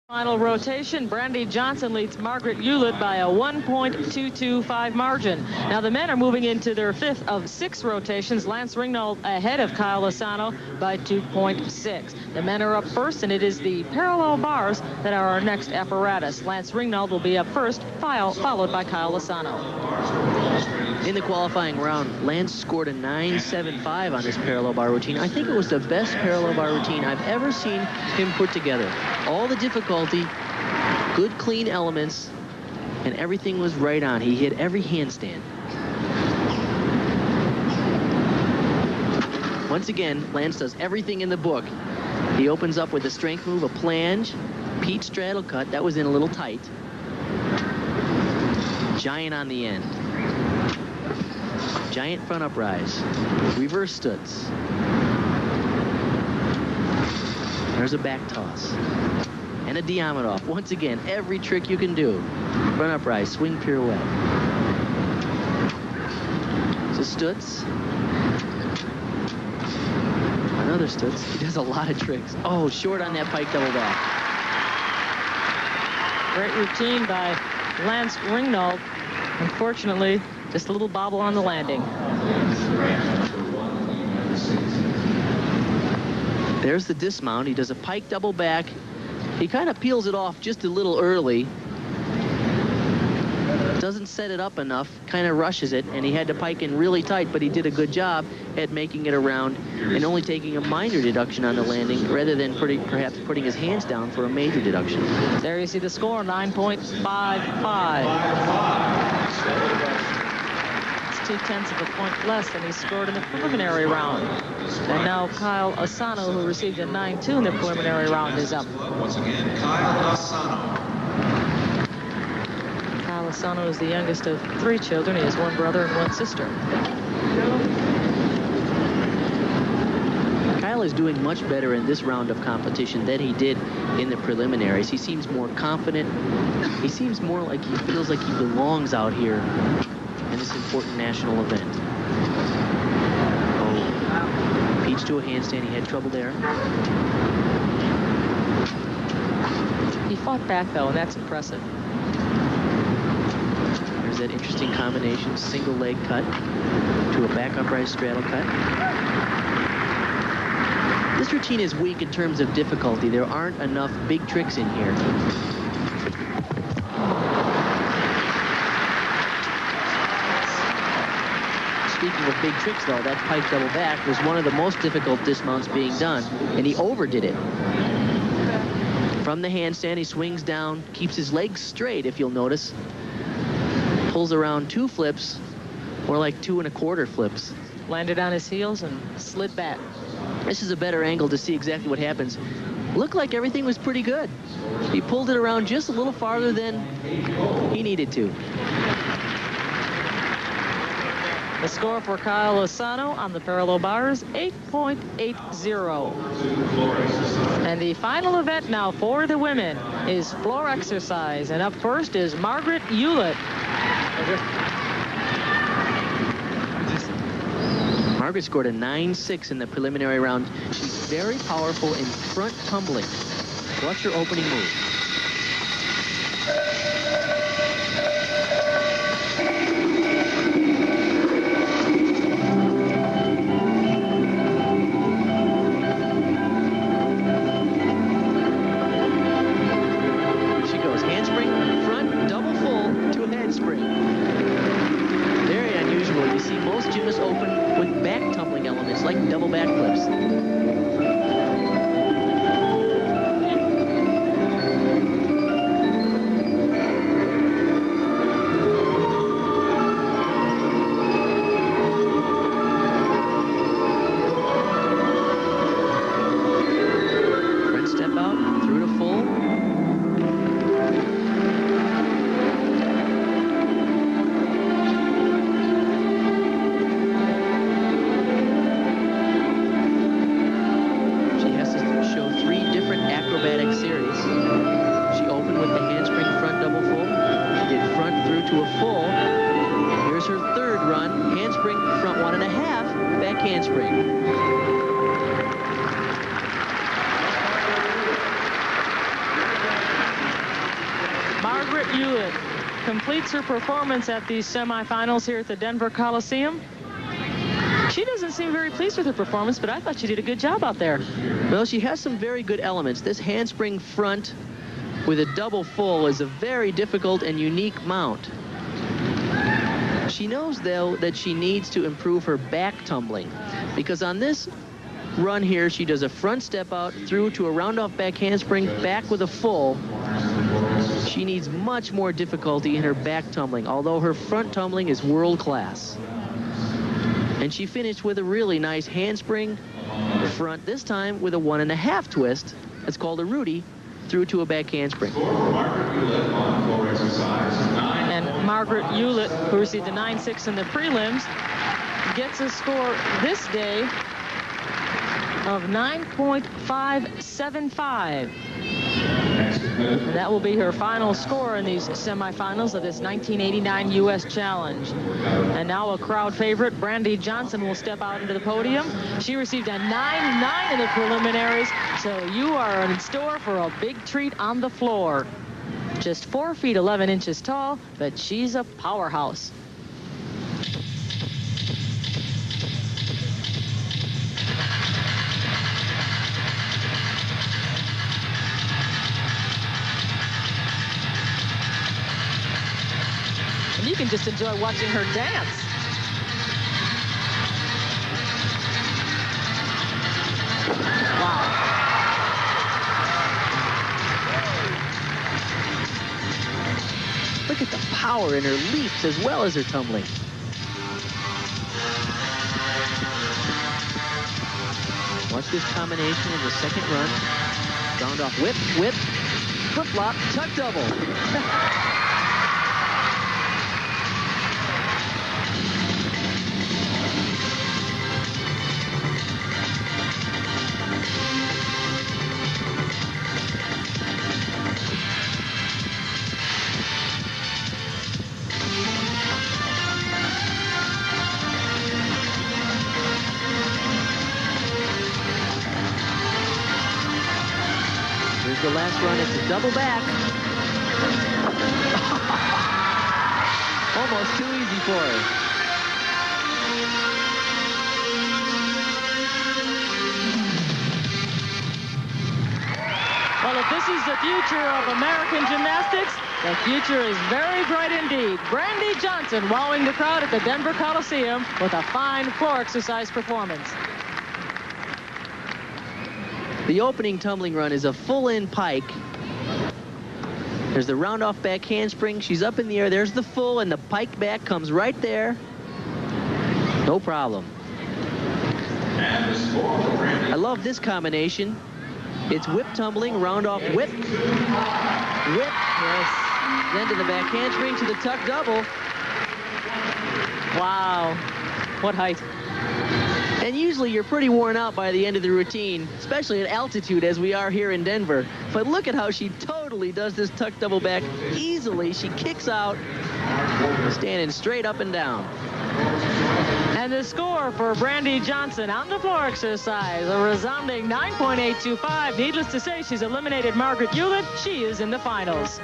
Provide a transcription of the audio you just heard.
Final rotation, Brandy Johnson leads Margaret Hewlett by a 1.225 margin. Now the men are moving into their 5th of 6 rotations. Lance Ringnold ahead of Kyle Asano by 2.6. The men are up first, and it is the parallel bars that are our next apparatus. Lance Ringnold will be up first, followed by Kyle Asano. In the qualifying round, Lance scored a 9.75 on this parallel bar routine. I think it was the best parallel bar routine I've ever seen him put together. All the difficulty, good clean elements, and everything was right on. He hit every handstand. Once again, Lance does everything in the book. He opens up with a strength move, a planche, Pete straddle cut. That was in a little tight. Giant on the end. Giant front uprise. Reverse stutz. There's a back toss. And a Diamondov. Once again, every trick you can do. Front uprise, swing pirouette. It's a stutz. Another stutz. He does a lot of tricks. Oh, short on that pike double back. Great routine by Lance Ringnold. Unfortunately, just a little bobble on the landing. There's the dismount. He does a pike double back. He kind of peels it off just a little early. Doesn't set it up enough, kind of rushes it, and he had to pike in really tight, but he did a good job at making it around and only taking a minor deduction on the landing rather than perhaps putting his hands down for a major deduction. There you see the score, 9.55. 0.2 of a point less than he scored in the preliminary round. And now Kyle Asano, who received a 9.2 in the preliminary round, is up. Once again, Kyle Asano. Kyle Asano is the youngest of 3 children. He has 1 brother and 1 sister. Kyle is doing much better in this round of competition than he did in the preliminaries. He seems more confident. He seems more like he feels like he belongs out here in this important national event. Oh, Peach to a handstand. He had trouble there. He fought back, though, and that's impressive. There's that interesting combination, single leg cut to a back upright straddle cut. This routine is weak in terms of difficulty. There aren't enough big tricks in here. Speaking of big tricks, though, that pike double back was one of the most difficult dismounts being done, and he overdid it. From the handstand, he swings down, keeps his legs straight, if you'll notice. Pulls around 2 flips, more like 2 1/4 flips. Landed on his heels and slid back. This is a better angle to see exactly what happens. Looked like everything was pretty good. He pulled it around just a little farther than he needed to. The score for Kyle Asano on the parallel bars, 8.80. And the final event now for the women is floor exercise. And up first is Margaret Hewlett. Margaret scored a 9.6 in the preliminary round. She's very powerful in front tumbling. Watch her opening move. Margaret Hewlett completes her performance at these semifinals here at the Denver Coliseum. She doesn't seem very pleased with her performance, but I thought she did a good job out there. Well, she has some very good elements. This handspring front with a double full is a very difficult and unique mount. She knows, though, that she needs to improve her back tumbling, because on this run here, she does a front step out through to a round-off back handspring, back with a full. She needs much more difficulty in her back tumbling, although her front tumbling is world class. And she finished with a really nice handspring front, this time with a 1.5 twist. That's called a Rudy, through to a back handspring. And Margaret Hewlett, who received a 9.6 in the prelims, gets a score this day of 9.575. And that will be her final score in these semifinals of this 1989 U.S. Challenge. And now a crowd favorite, Brandy Johnson, will step out into the podium. She received a 9.9 in the preliminaries, so you are in store for a big treat on the floor. Just 4 feet 11 inches tall, but she's a powerhouse. And you can just enjoy watching her dance. Wow. Look at the power in her leaps as well as her tumbling. Watch this combination in the second run. Round off whip, whip, flip-flop, tuck double. Here's the last run. It's a double back. Almost too easy for her. Well, if this is the future of American gymnastics, the future is very bright indeed. Brandy Johnson wowing the crowd at the Denver Coliseum with a fine floor exercise performance. The opening tumbling run is a full-in pike. There's the round-off back handspring. She's up in the air. There's the full, and the pike back comes right there. No problem. I love this combination. It's whip tumbling, round-off whip, whip, yes. Then to the back handspring to the tuck double. Wow, what height. And usually you're pretty worn out by the end of the routine, especially at altitude as we are here in Denver. But look at how she totally does this tuck double back easily. She kicks out, standing straight up and down. And the score for Brandy Johnson on the floor exercise, a resounding 9.825. Needless to say, she's eliminated Margaret Hewlett. She is in the finals.